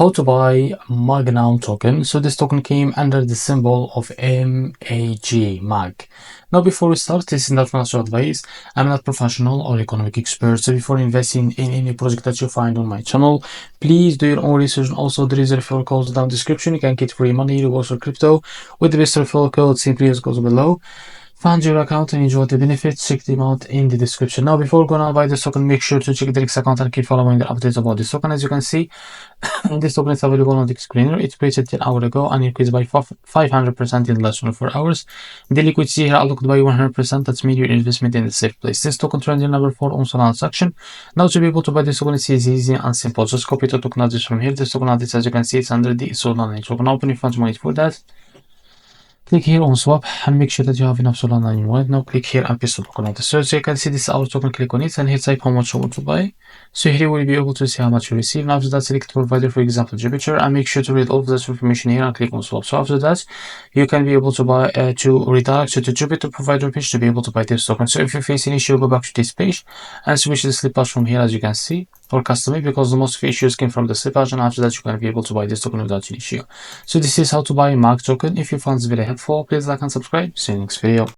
how to buy Magnum token. So this token came under the symbol of MAG. Now before we start, this is not financial advice. I'm not professional or economic expert, so before investing in any project that you find on my channel, please do your own research. And also there is a referral code down the description. You can get free money, rewards, or crypto with the best referral code. Simply as goes below. Fund your account and enjoy the benefits. Check them out in the description. Now before going to buy this token, make sure to check the REFERRAL account and keep following the updates about this token. As you can see, this token is available on the screener. It's created 10 hours ago and increased by 500% in less than 4 hours. The liquidity here unlocked by 100%. That's mean your investment in a safe place. This token trending number 4 on Solana section. Now to be able to buy this token, it's easy and simple. Just copy the token address from here. This token address, as you can see, it's under the Solana. So you can open your funds wallet for that. Click here on swap and make sure that you have enough Solana in your wallet. Now click here and paste the token on the search. So you can see this is our token. Click on it and here type how much you want to buy. So here you will be able to see how much you receive. Now after that, select provider, for example Jupiter, and make sure to read all of this information here and click on swap. So after that, you can be able to buy to redirect to the Jupiter provider page to be able to buy this token. So if you face an issue, go back to this page and switch the slip patch from here, as you can see, or custom it, because the most of issues came from the slip patch, and after that you can be able to buy this token without an issue. So this is how to buy MAG token. If you found this video helpful, please like and subscribe. See you in the next video.